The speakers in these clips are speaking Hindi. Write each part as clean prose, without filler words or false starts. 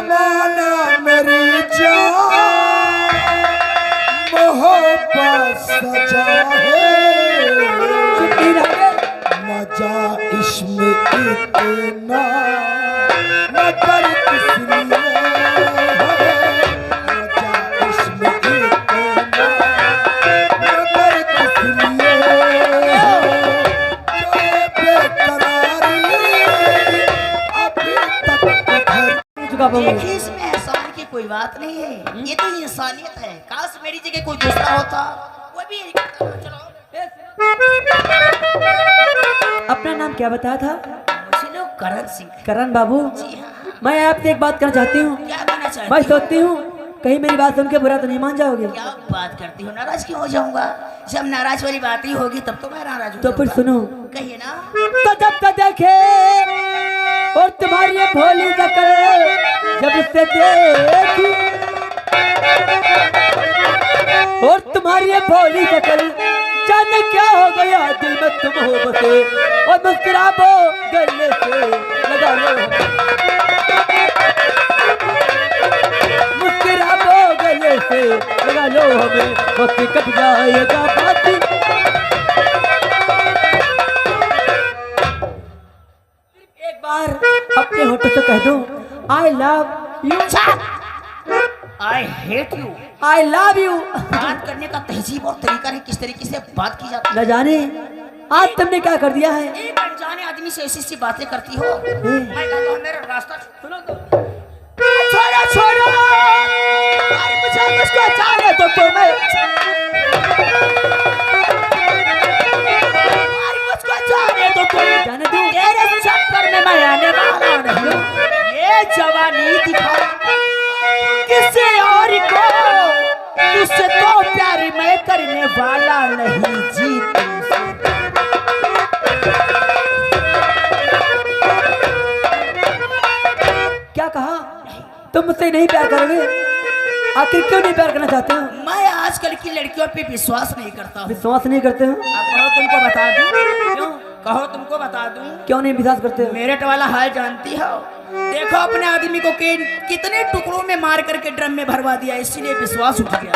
जमाना मेरी जान मोहब्बत सजा है, मजा इसमें इतना मगर किस लिए है, मजा इसमें इतना मगर किस लिए है, जो ये बेकरारी अभी तक उधर। देखिए इसमें एहसान की कोई बात नहीं है, ये तो इंसानियत है। काश मेरी जगह कोई दूसरा होता वो भी यही करता। चलो अपना नाम क्या बताया था? मुझे लोग करण सिंह। करण बाबू, जी हाँ। मैं आपसे एक बात करना चाहती हूँ। क्या कहना चाहती मैं हो? सोचती हूँ कहीं मेरी बात सुन के बुरा तो नहीं मान जाओगे? क्या बात करती हो, नाराज क्यों हो जाऊंगा? जब नाराज वाली बात ही होगी तब तो मैं नाराज हो तो फिर जाऊंगा। सुनो। कहिए ना। तो जब तक देखे और तुम्हारी ये भोली शक्ल जब से देखी, और तुम्हारी ये भोली शक्ल जाने क्या हो गया दिल में तुम हो बसे, और मुस्कुराबो गले से लगा लो, मुस्कुराबो गले से लगा लो हमें, वक्त कट जाएगा बाकी। एक बार अपने होठों से कह दो I love you, I hate you. I love you. बात करने का तहजीब और तरीका है, किस तरीके से बात की जाती न जाने आज तुमने क्या कर दिया है। है। एक अनजाने आदमी से ऐसी बातें करती हो। मैं कहता हूँ मेरा रास्ता सुनो तो। छोड़ो छोड़ो, अरे मुझे मुझको जाने दो तुम्हें, अरे मुझको जाने दो तुम्हें, जाने दो। तेरे चक्कर में मैं आने वाला नहीं। ये जवानी दिखा किसी और को तुझसे तो प्यार मैं करने वाला नहीं जी। क्या कहा? तुम मुझसे नहीं प्यार करोगे? आखिर क्यों नहीं प्यार करना चाहते हो? मैं आजकल की लड़कियों पे विश्वास नहीं करता हूँ। विश्वास नहीं करते हो? अब कहो तुमको बता दूं। क्यों कहो तुमको बता दूं? क्यों नहीं विश्वास करते हो? मेरठ वाला हाल जानती हो? देखो अपने आदमी को कितने टुकड़ों में मार करके ड्रम में भरवा दिया, इसीलिए विश्वास उठ गया।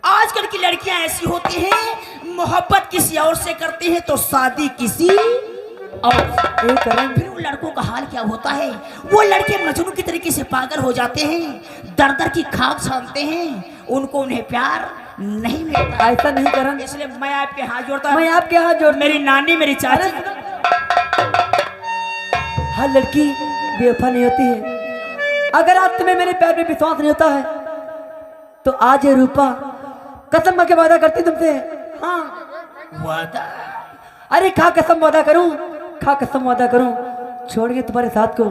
आजकल की लड़कियां ऐसी होती हैं, मोहब्बत किसी और से करती हैं तो शादी किसी और। फिर उन लड़कों का हाल क्या होता है? वो लड़के मजनू की तरीके से पागल हो जाते हैं, दर दर की खाक छानते हैं, उनको उन्हें प्यार नहीं मिलता। ऐसा नहीं करन, इसलिए मैं आपके हाथ जोड़ता हूं। मैं आपके हाथ जोड़। मेरी नानी मेरी चाची। हर लड़की बेवफा नहीं होती है। अगर आज तुम्हें मेरे प्यार पे विश्वास नहीं होता है तो आज ये रूपा कसम के वादा करती तुमसे। हाँ वादा? अरे खा कसम वादा करूं, खा कसम वादा करूं, छोड़ेंगे तुम्हारे साथ को,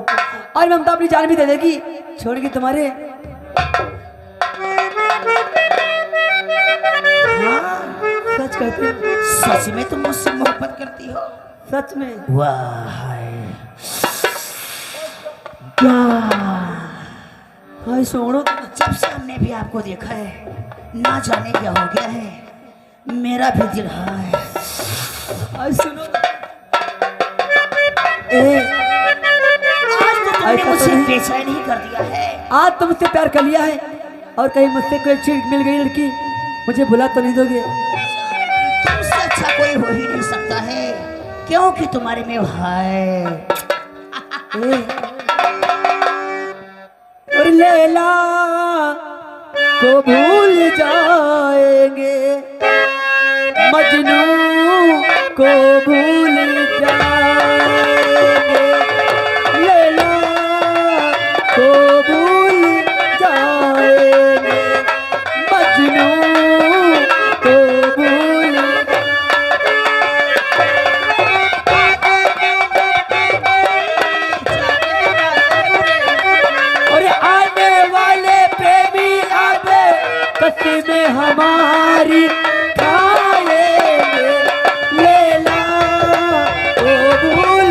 और ममता अपनी जान भी दे देगी, छोड़ेंगे तुम्हारे। हाँ सच कहते हो? सच में तुम मुझसे मोहब्बत करती हो? सच में? वाह हाय सोनो, जब से हमने भी आपको देखा है ना जाने क्या हो गया है, मेरा भी दिल है। हाय सुनो ए, आज तो तुमने मुझे बेचैन ही कर दिया है। आज तुम मुझसे प्यार कर लिया है और कहीं मुझसे कोई चीज मिल गई लड़की, मुझे भुला तो नहीं दोगे? तुमसे अच्छा कोई हो ही नहीं सकता है, क्योंकि तुम्हारे में है। और लैला को भूल जाएंगे, मजनू को भूल जाएंगे, लैला को भूल जाएंगे, मजनू को भूल। और आने वाले प्रेमी आगे कस्में हमारी खाएंगे, लैला को भूल।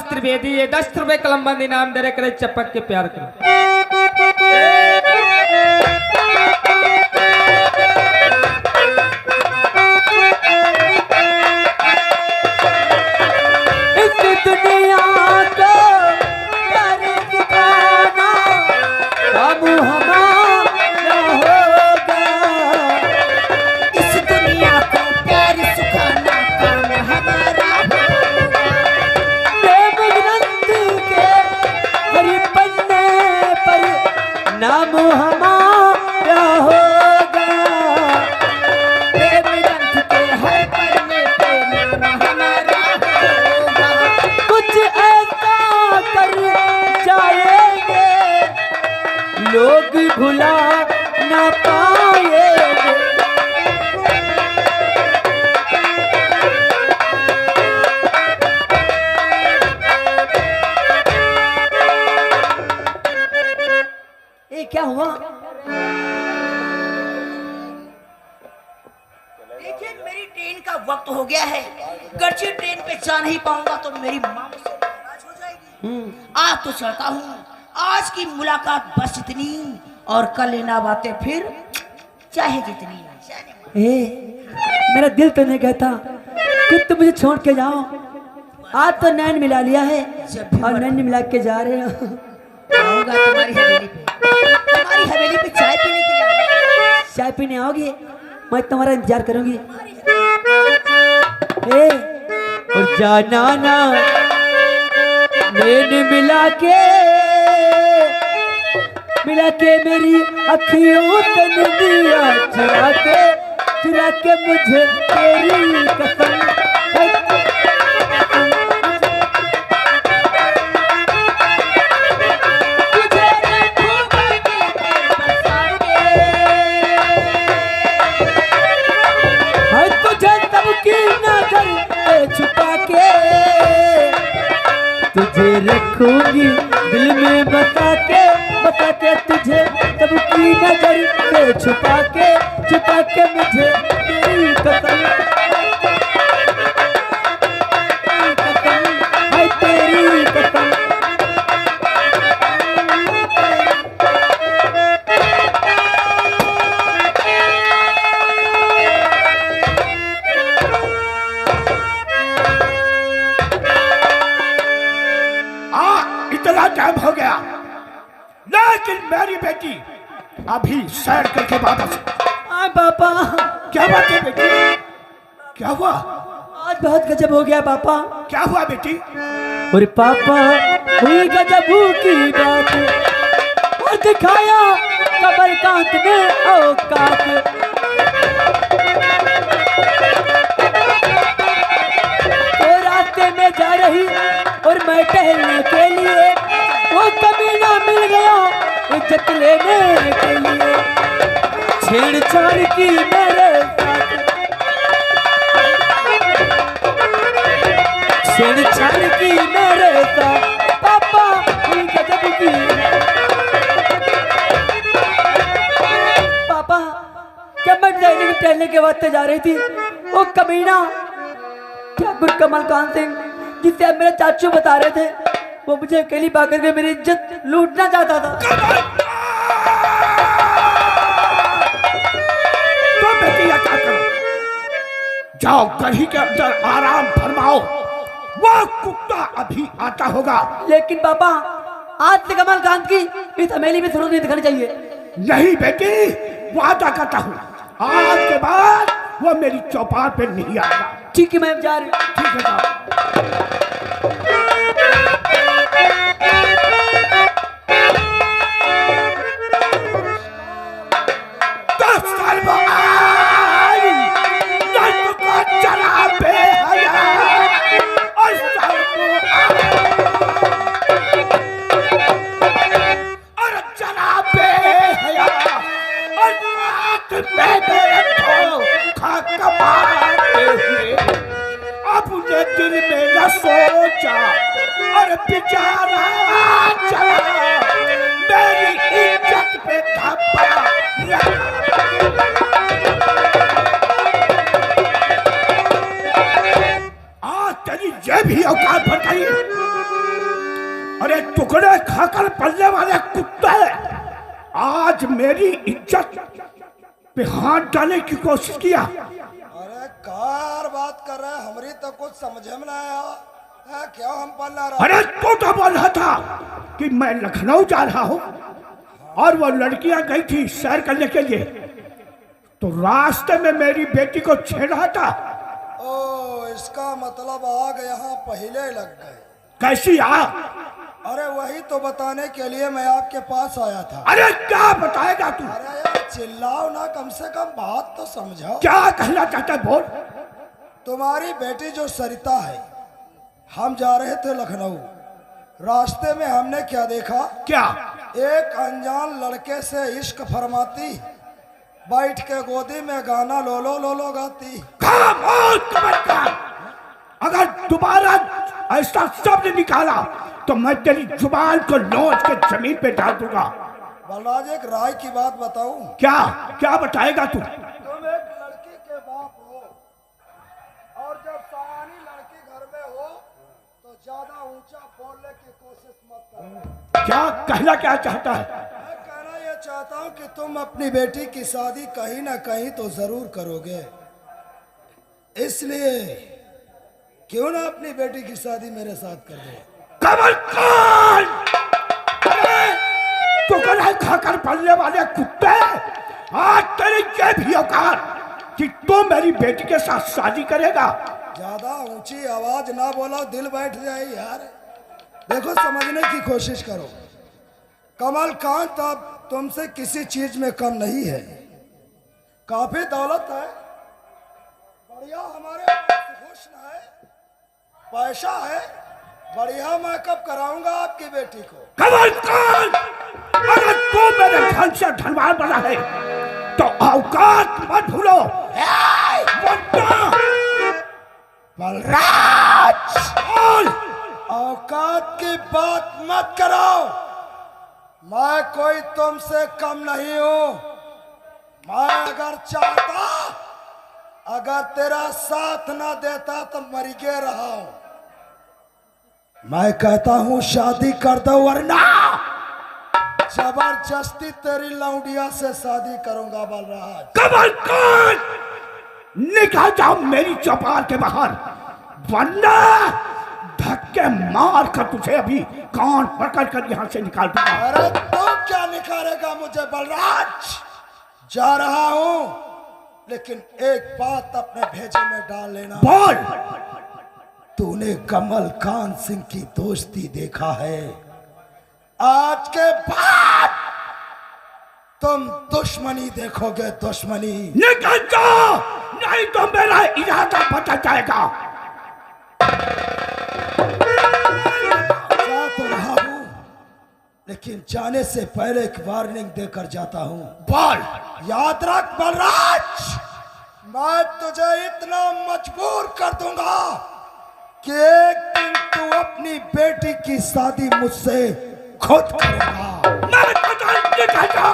त्रिवेदी ये 10 रुपए कलम बंदी नाम दे करे चपक के प्यार करो। इस दुनिया को प्यार सिखाना काम हमारा होगा। इस दुनिया को प्यार सिखाना काम हमारा होगा। प्रेम ग्रंथ के हर पन्ने पर नाम हमारा होगा। प्रेम ग्रंथ के हर पन्ने पे नाम हमारा होगा। कुछ ऐसा कर जाएंगे लोग भुला ना पाएंगे। ये क्या हुआ? देखिए मेरी ट्रेन का वक्त हो गया है, गर्ची ट्रेन पे जा नहीं पाऊंगा तो मेरी माँ मुझसे नाराज हो जाएगी। आज तो चलता हूँ, आज की मुलाकात बस इतनी, और कल लेना बातें फिर चाहे जितनी। मेरा दिल तो नहीं कहता कि तुम मुझे छोड़ के जाओ। आज तो नैन मिला लिया है और नैन मिला के जा रहे हो। आऊंगा तुम्हारी हवेली पे, तुम्हारी हवेली पे चाय पीने के लिए। चाय पीने आओगे? मैं तुम्हारा इंतजार करूंगी। ए, और जाना ना नैन मिला के मेरी अखियों से निदिया चुरा के मुझे तेरी कसम तुझे रखूंगी दिल में बता के तुझे सबकी नजर से छुपा के मुझे तेरी कसम है तेरी कसम। इतना टाइम हो गया, लेकिन मेरी बेटी अभी सैर करके वापस। पापा क्या बात है बेटी? क्या हुआ? आज बहुत गजब हो गया पापा। क्या हुआ बेटी? और पापा हुई गजब की बात और दिखाया कमरकांत में औकात। वो रास्ते में जा रही और मैं टहलने के लिए, वो कमीना मिल गया इज्जत लेने के लिए। छेड़छाड़ की मेरे साथ, छेड़छाड़ की मेरे साथ पापा हुई गजब की। पापा जब मैं टहलने के वास्ते जा रही थी, वो कमीना क्या गुरकमल कान सिंह जिसे अब मेरे चाचू बता रहे थे, वो मुझे अकेली पाकर के मेरी इज्जत लूटना चाहता था। तो बेटी क्या करो, जाओ कहीं के अंदर आराम फरमाओ, वो कुत्ता अभी आता होगा। लेकिन पापा आज से कमल कांत की इस हवेली में जरूरत नहीं दिखानी चाहिए। नहीं बेटी, वादा करता हूँ आज के बाद वो मेरी चौपाल पे नहीं आएगा। ठीक है मैं जा रही हूँ। ठीक है जाओ। अपने दिल में न सोचा और बेचारा चला मेरी इज्जत पे धब्बा आज तेरी ये भी औकात भटकाई। अरे टुकड़े खाकर पलने वाले कुत्ते, आज मेरी इज्जत पे हाथ डालने की कोशिश किया। अरे कार बात कर रहे हैं, हमारी तो कुछ समझ में ना आया है, क्या हम पलना रहा। अरे तू तो बोल रहा था कि मैं लखनऊ जा रहा हूँ और वो लड़कियां गई थी सैर करने के लिए, तो रास्ते में मेरी बेटी को छेड़ा था। ओ, इसका मतलब आग यहाँ पहले लग गए। कैसी आग? अरे वही तो बताने के लिए मैं आपके पास आया था। अरे क्या बताएगा तू? अरे यार चिल्लाओ ना, कम से कम बात तो समझो। क्या कहना चाहता है बोल। तुम्हारी बेटी जो सरिता है, हम जा रहे थे लखनऊ, रास्ते में हमने क्या देखा? क्या? एक अनजान लड़के से इश्क फरमाती, बैठ के गोदी में गाना लो लो गाती। खामोश कबड्डी! अगर दोबारा ऐसा शब्द निकाला तो मैं तेरी जुबान को नोच के जमीन पे डाल दूंगा। बलराज, एक राय की बात बताऊं? क्या? क्या बताएगा तू? तुम एक लड़की के बाप हो, और जब सयानी लड़की घर में हो तो ज्यादा ऊंचा बोलने की कोशिश मत करो। क्या कहना क्या चाहता है? मैं कहना यह चाहता हूं कि तुम अपनी बेटी की शादी कहीं ना कहीं तो जरूर करोगे, इसलिए क्यों ना अपनी बेटी की शादी मेरे साथ कर दो। कमल खान! टुकड़े खाकर पलने वाले कुत्ते, आज तेरी ये भी औकात कि तू मेरी बेटी के साथ शादी करेगा? ज्यादा ऊंची आवाज ना बोलो, दिल बैठ जाए यार। देखो, समझने की कोशिश करो। कमल कांत अब तुमसे किसी चीज में कम नहीं है, काफी दौलत है, बढ़िया हमारे पास हुस्न है, पैसा है, बढ़िया मेकअप कराऊंगा आपकी बेटी को। कमल खान, अगर तू मेरे धन से धनवान बना है तो औकात मत भूलो। बलराज, औकात की बात मत करो। मैं कोई तुमसे कम नहीं हूं। मैं अगर चाहता, अगर तेरा साथ ना देता तो मर गए रहा। मैं कहता हूं शादी कर दो, वरना जबरदस्ती तेरी लौंडिया से शादी करूंगा। बलराज, कमल खान, निकल जाओ मेरी चौपाल के बाहर, वरना धक्के मार कर तुझे अभी कान पकड़ कर यहाँ से निकाल दूंगा। अरे तू क्या निकालेगा मुझे? बलराज, जा रहा हूं, लेकिन एक बात अपने भेजे में डाल लेना। बोल। तूने कमल कांत सिंह की दोस्ती देखा है, आज के बाद तुम दुश्मनी देखोगे, दुश्मनी। निकल जाओ, नहीं तो मेरा इरादा बदल जाएगा। जा तो रहा हूं, लेकिन जाने से पहले एक वार्निंग देकर जाता हूं। बोल। याद रख बलराज, मैं तुझे इतना मजबूर कर दूंगा कि एक दिन तू अपनी बेटी की शादी मुझसे खुद करेगा। मैं तुझे निकल जाओ।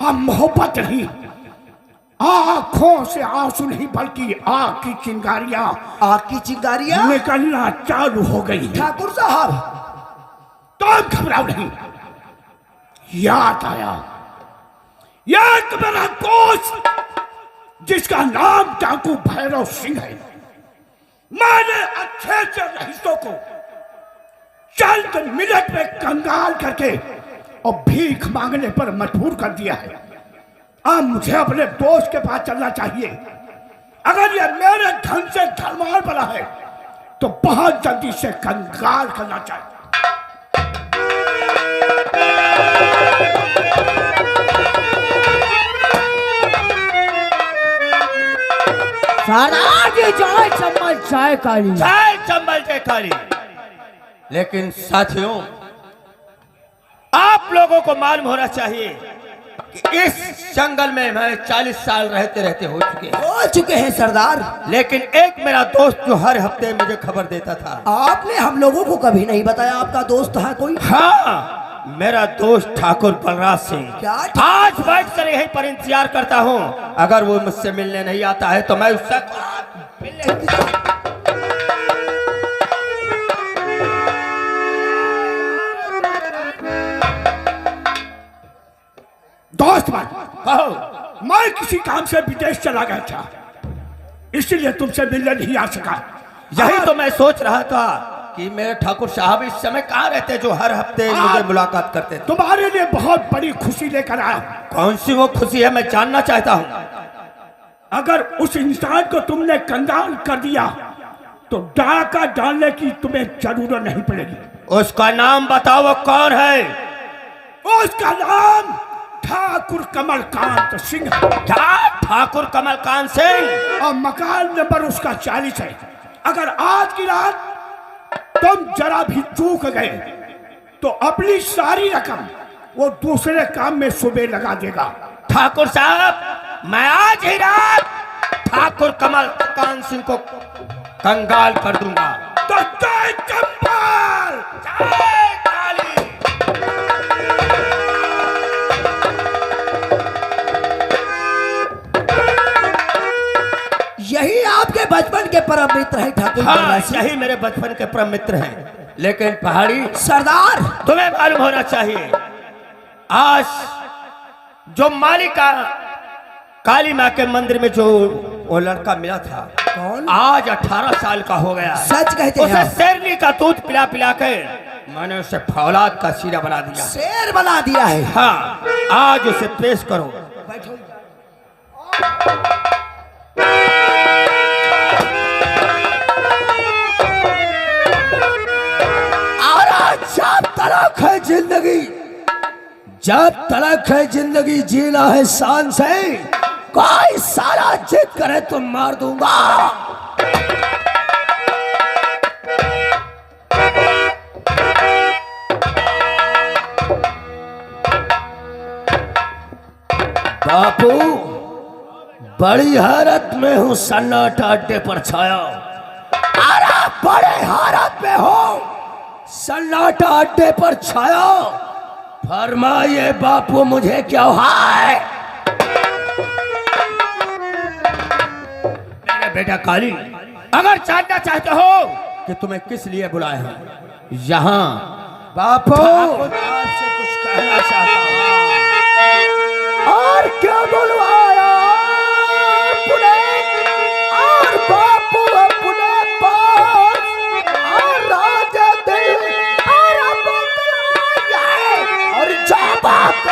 अब मोहब्बत नहीं, आंखों से आंसू नहीं बल्कि आग की चिंगारियां, आग की चिंगारियां निकलना चालू हो गई। ठाकुर साहब, तुम घबराओ नहीं। याद आया, याद मेरा दोस्त जिसका नाम डाकू भैरव सिंह है, मैंने अच्छे से रईसों को चंद मिनट में कंगाल करके और भीख मांगने पर मजबूर कर दिया है। अब मुझे अपने दोस्त के पास चलना चाहिए। अगर ये मेरे धन से धनवान बना है तो बहुत जल्दी से कंगाल करना चाहिए। चाय चम्मच चाय काली, चाय चम्मच के खाली। लेकिन साथियों, आप लोगों को मालूम होना चाहिए कि इस जंगल में मैं 40 साल रहते रहते हो चुके हैं सरदार। लेकिन एक मेरा दोस्त जो हर हफ्ते मुझे खबर देता था। आपने हम लोगों को कभी नहीं बताया आपका दोस्त है कोई? हाँ, मेरा दोस्त ठाकुर बलराज सिंह। क्या? आज बैठ कर यहीं पर इंतजार करता हूँ। अगर वो मुझसे मिलने नहीं आता है तो मैं उससे मिलने दोस्त भाई, कहो मैं किसी काम से विदेश चला गया था, इसलिए तुमसे मिलने नहीं आ सका। यही तो मैं सोच रहा था कि मेरे ठाकुर साहब इस समय कहाँ रहते जो हर हफ्ते मुझे मुलाकात करते थे। तुम्हारे लिए बहुत बड़ी खुशी लेकर आया। कौन सी वो खुशी है, मैं जानना चाहता हूँ। अगर उस इंसान को तुमने कंगाल कर दिया तो डाका डालने की तुम्हें जरूरत नहीं पड़ेगी। उसका नाम बताओ, वो कौन है? उसका नाम ठाकुर कमलकांत सिंह। ठाकुर कमलकांत सिंह। और मकान नंबर उसका 40 है। अगर आज की रात तुम जरा भी चूक गए तो अपनी सारी रकम वो दूसरे काम में सुबह लगा देगा। ठाकुर साहब, मैं आज ही रात ठाकुर कमलकांत सिंह को कंगाल कर दूंगा। तो जय कंगाल, जय काली। यही आपके बचपन के परम मित्र हैं ठाकुर हाँ, बलराज सिंह। यही मेरे बचपन के परम मित्र हैं। लेकिन पहाड़ी सरदार, तुम्हें मालूम होना चाहिए, आज जो मालिका काली माँ के मंदिर में जो वो लड़का मिला था, कौन? आज 18 साल का हो गया। सच कहते उसे हैं आप? शेरनी का दूध पिला पिला के मैंने उसे फौलाद का सीरा बना दिया। शेर बना दिया है। हाँ, आज उसे पेश करो। बैठो। जब तलक है जिंदगी, जब तलक है जिंदगी, जीना है शान से। कोई सारा जिद करे तो मार दूंगा। बापू, बड़ी हैरत में हूँ, सन्नाटा अड्डे पर छाया। अरे बड़े हैरत में हो, सन्नाटा अड्डे पर छाया। फरमाइए बापू, मुझे क्या है? मेरे बेटा काली, अगर जानना चाहते हो कि तुम्हें किस लिए बुलाया है, यहाँ बापू आपसे कुछ कहना चाहता हूँ। और क्या बुलवाया अपने, और बापू अपने पास, और राजा दिल और और जाबात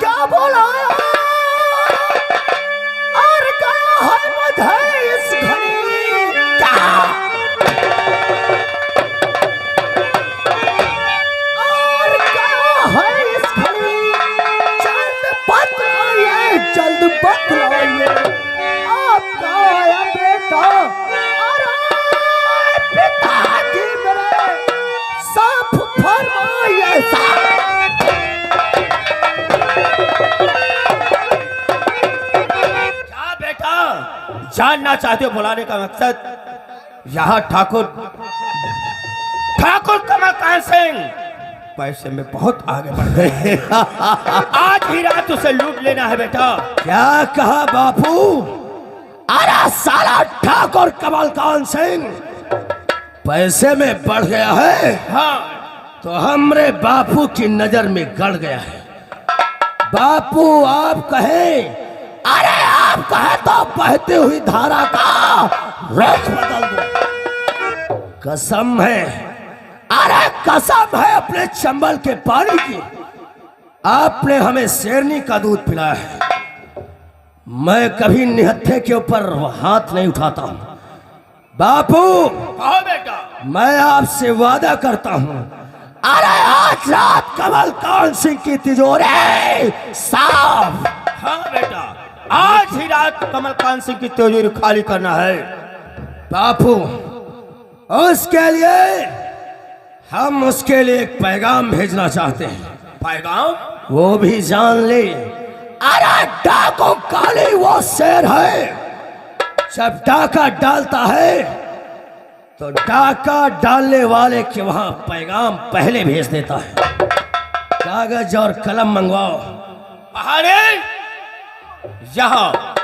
क्या बोला और क्या है मुझे इस घड़ी, क्या और क्या है इस घड़ी? जल्द बतलाइए, जल्द बतलाइए। आपका आया बेटा, अरे पिताजी मेरे, साफ फरमाइए, साफ। क्या बेटा जानना चाहते हो? बुलाने का मकसद, यहाँ ठाकुर कमलकांत सिंह पैसे में बहुत आगे बढ़ गए। आज ही रात उसे लूट लेना है बेटा। क्या कहा बापू? अरे साला ठाकुर कमलकांत सिंह पैसे में बढ़ गया है। हाँ, तो हमरे बापू की नजर में गड़ गया है। बापू आप कहें, अरे आप कहें तो बहती हुई धारा का रुख बदल दो। कसम है, अरे कसम है अपने चंबल के पानी की, आपने हमें शेरनी का दूध पिलाया है। मैं कभी निहत्थे के ऊपर हाथ नहीं उठाता हूं। बापू कहो बेटा। मैं आपसे वादा करता हूं, अरे आज रात कमल कांत सिंह की तिजोरी साफ। हाँ बेटा, आज ही रात कमल कांत सिंह की तिजोरी खाली करना है। बापू, उसके लिए हम उसके लिए एक पैगाम भेजना चाहते हैं। पैगाम? वो भी जान ले। अरे डाको काली वो शेर है, जब डाका डालता है तो डाका डालने वाले के वहां पैगाम पहले भेज देता है। कागज और कलम मंगवाओ। पहाड़े, यहाँ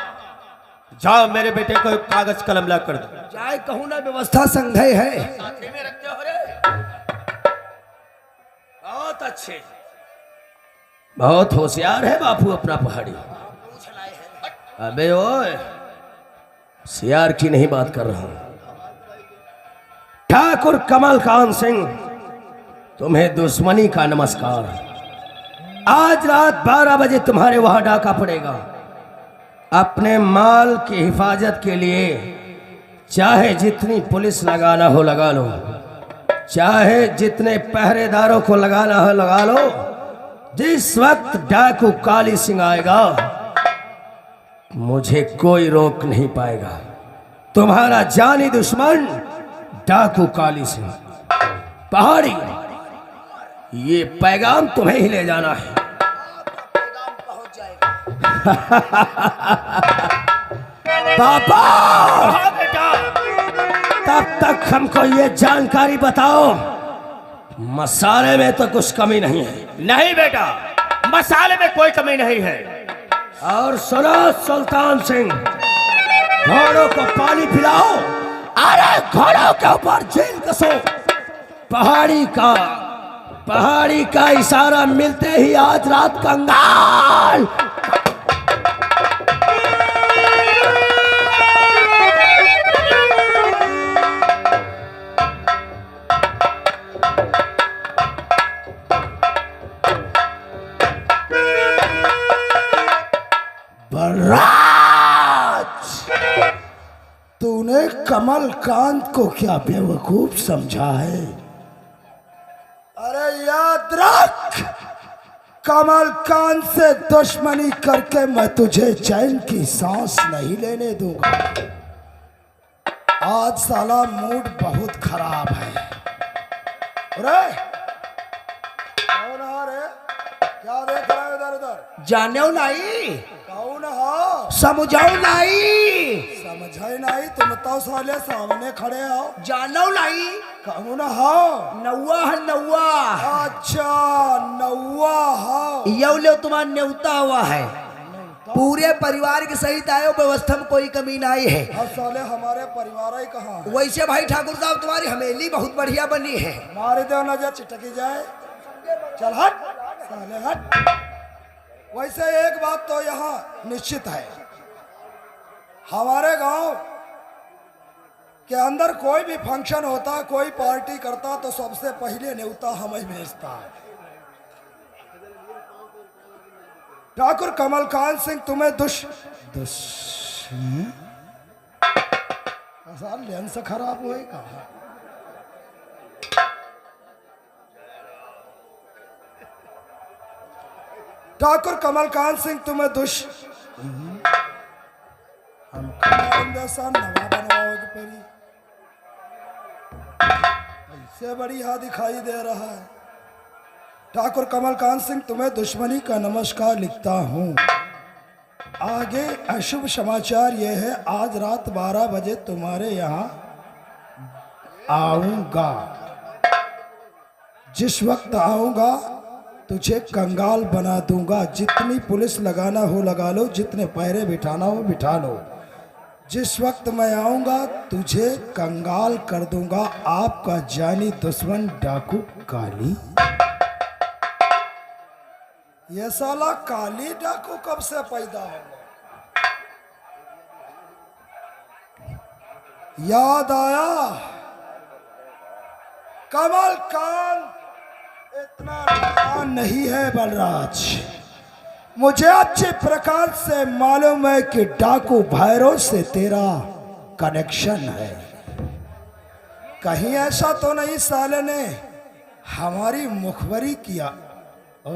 जाओ, मेरे बेटे को एक कागज कलम ला कर दो। जाए कहूं ना, व्यवस्था संघय है। साथी में रखते हो रे? बहुत अच्छे, बहुत होशियार है बापू अपना पहाड़ी। अबे ओए, सियार की नहीं बात कर रहा हूं। ठाकुर कमल कांत सिंह, तुम्हें दुश्मनी का नमस्कार। आज रात 12 बजे तुम्हारे वहां डाका पड़ेगा। अपने माल की हिफाजत के लिए चाहे जितनी पुलिस लगाना हो लगा लो, चाहे जितने पहरेदारों को लगाना हो लगा लो। जिस वक्त डाकू काली सिंह आएगा, मुझे कोई रोक नहीं पाएगा। तुम्हारा जानी दुश्मन डाकू काली सिंह। पहाड़ी, ये पैगाम तुम्हें ही ले जाना है। पापा, बेटा, तब तक हमको ये जानकारी बताओ, मसाले में तो कुछ कमी नहीं है। नहीं बेटा, मसाले में कोई कमी नहीं है। और सुनो सुल्तान सिंह, घोड़ों को पानी पिलाओ। अरे घोड़ों के ऊपर जेल कसो। पहाड़ी का इशारा मिलते ही आज रात कंगाल। तूने कमल कांत को क्या बेवकूफ समझा है? अरे याद रख, कमल कांत से दुश्मनी करके मैं तुझे चैन की सांस नहीं लेने दूंगा। आज साला मूड बहुत खराब है। अरे कौन आ रे? क्या देख रहा है इधर उधर? जाने नहीं, कौन हो? समझाओ नहीं, समझाई नहीं? तुम तो साले सामने खड़े हो। जानो नहीं। कौन हो? नौवा है नौवा। अच्छा, नौवा हो। यौ ले तुम्हारा न्योता हुआ है। पूरे परिवार के सहित आयो, व्यवस्था में कोई कमी नहीं है। अब साले हमारे परिवार ही कहाँ है? वैसे भाई ठाकुर साहब, तुम्हारी हवेली बहुत बढ़िया बनी है। मारे दो नजर चिटकी जाए। चल हट साले हट। वैसे एक बात तो यहाँ निश्चित है, हमारे गांव के अंदर कोई भी फंक्शन होता, कोई पार्टी करता तो सबसे पहले न्योता हमें भेजता है। ठाकुर कमल कांत सिंह तुम्हें लेंस खराब हुए कहा? ठाकुर कमल कांत सिंह तुम्हें नवा बनवाओगे परी। इससे बड़ी हाथ दिखाई दे रहा है। ठाकुर कमल कांत सिंह तुम्हें दुश्मनी का नमस्कार लिखता हूं। आगे अशुभ समाचार यह है, आज रात 12 बजे तुम्हारे यहां आऊंगा। जिस वक्त आऊंगा तुझे कंगाल बना दूंगा। जितनी पुलिस लगाना हो लगा लो, जितने पहरे बिठाना हो बिठा लो। जिस वक्त मैं आऊंगा तुझे कंगाल कर दूंगा। आपका जानी दुश्मन डाकू काली। ये साला काली डाकू कब से पैदा हुआ? याद आया, कमल कांत इतना नादान नहीं है बलराज। मुझे अच्छे प्रकार से मालूम है कि डाकू भैरव से तेरा कनेक्शन है। कहीं ऐसा तो नहीं साले ने हमारी मुखबरी किया। ओ,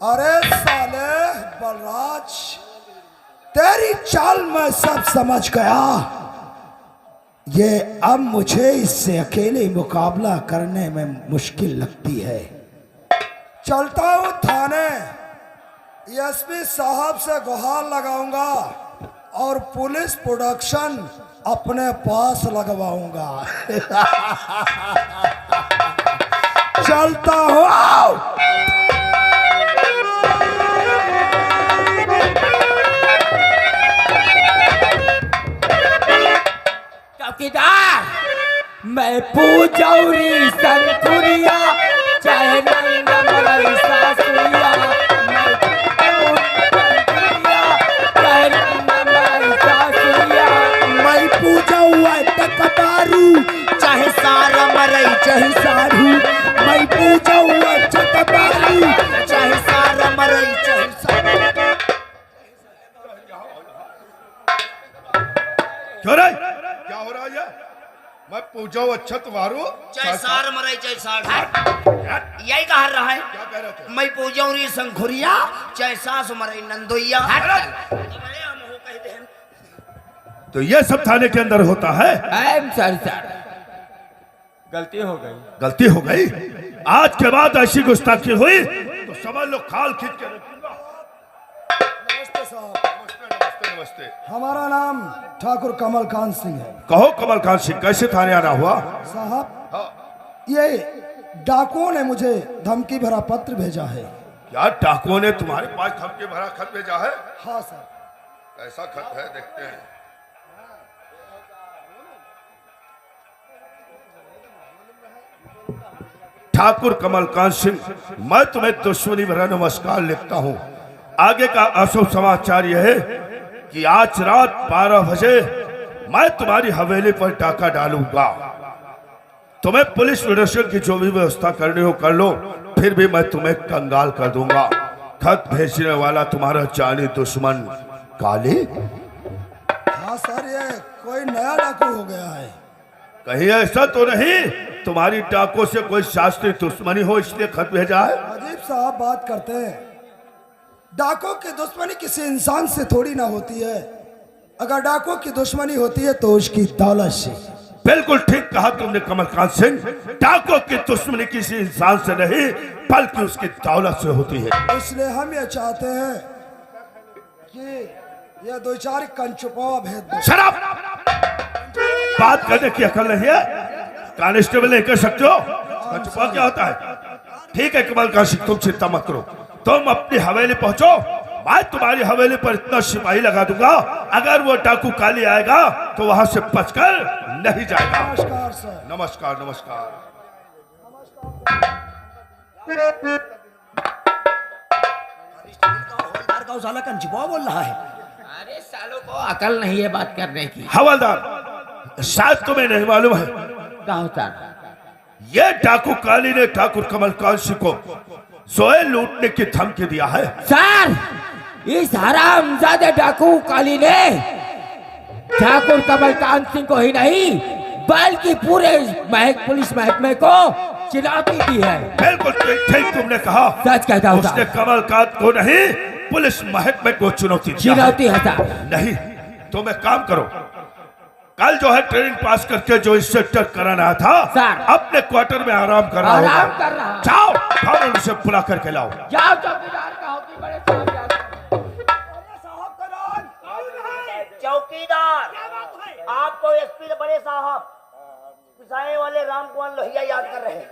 अरे साले बलराज, तेरी चाल मैं सब समझ गया। ये अब मुझे इससे अकेले मुकाबला करने में मुश्किल लगती है। चलता हूँ थाने, एसपी साहब से गुहार लगाऊंगा और पुलिस प्रोडक्शन अपने पास लगवाऊंगा। चलता हूँ। चौकीदार, मैं पूजौरी संकुरिया, चाहे नंगा मरई सासुरिया, मैं पूजौरी संकुरिया, चाहे नंगा मरई सासुरिया, मैं पूजा हुआ टकबारू, चाहे सारा मरई चाहे सारू। मैं पूजा हुआ टकबारू, चाहे सारा मरई चाहे सारू। क्या हो रहा है? मैं पूछो अच्छा तुम्हारो चाहे सार मरे चाहे साठ, यही कह रहा है। क्या कह रहे थे? मैं पूजौरी संखुरिया चाहे सास मरे नंदोइया। तो ये सब थाने के अंदर होता है। आई एम सॉरी सर, गलती हो गई। गलती हो गई। आज के बाद ऐसी गुस्ताखी हुई तो समझ लो खाल खींच के रखूंगा। नमस्ते साहब। नमस्ते नमस्ते। हमारा नाम ठाकुर कमलकांत सिंह है। कहो कमलकांत सिंह, कैसे थाने आना हुआ? साहब, ये डाकुओं ने मुझे धमकी भरा पत्र भेजा है। क्या डाकुओं ने तुम्हारे पास धमकी भरा खत भेजा है? हाँ सर। ऐसा खत है, देखते हैं। ठाकुर कमलकांत सिंह, मैं तुम्हें दुश्मनी भरा नमस्कार लिखता हूं। आगे का अशुभ समाचार यह है कि आज रात 12 बजे मैं तुम्हारी हवेली पर डाका डालूंगा। तुम्हें पुलिस प्रोडक्शन की जो भी व्यवस्था करनी हो कर लो, फिर भी मैं तुम्हें कंगाल कर दूंगा। खत भेजने वाला तुम्हारा जानी दुश्मन काली। हाँ सर, ये कोई नया डाकू हो गया है। कहीं ऐसा तो नहीं तुम्हारी डाकों से कोई शास्त्रीय दुश्मनी हो इसलिए खत भेजा है? अजीब साहब बात करते हैं। डाकों की दुश्मनी किसी इंसान से थोड़ी ना होती है। अगर डाकों की दुश्मनी होती है तो उसकी दौलत से। बिल्कुल ठीक कहा तुमने कमलकांत सिंह। डाकों की दुश्मनी किसी इंसान से नहीं बल्कि उसकी दौलत से होती है। इसलिए हम ये चाहते हैं कि ये दो चार कंचुपा भेज दो। शराब बात करने की अकल नहीं है? कांस्टेबल नहीं कर सकते हो? कंचुपा क्या होता है? ठीक है कमलकांत सिंह, तुम चिंता मत करो। तुम अपनी हवेली पहुंचो, मैं तुम्हारी हवेली पर इतना सिपाही लगा दूंगा, अगर वो डाकू काली आएगा तो वहां से बचकर नहीं जाएगा। नमस्कार सर। नमस्कार नमस्कार। हवलदार साला कंचुपा बोल रहा है। अरे सालों को अकल नहीं है बात करने की। हवलदार, शायद तुम्हें नहीं मालूम है, कहाँ सर? ये डाकू काली ने ठाकुर कमलकांत सिंह को सोए लूटने की धमकी दिया है। सर, इस हरामजादे डाकू काली ने ठाकुर कमलकांत सिंह को ही नहीं बल्कि पूरे पुलिस महकमे को चुनौती दी है। बिल्कुल ठीक तुमने कहा। सच कहता हूँ उसने कमलकांत को नहीं पुलिस महकमे को चुनौती दी। चुनौती है सर। नहीं, तुम एक काम करो, कल जो है ट्रेनिंग पास करके जो इंस्ट्रक्टर कराना था सर, अपने क्वार्टर में आराम कर रहा आराम होगा। कर रहा है। जाओ फौरन उसे बुला करके लाओ। जाओ चौकीदार का होगी बड़े साहब जाओ। चौकीदार, आपको एसपी बड़े साहब पिसाए वाले राम कुमार लोहिया याद कर रहे हैं।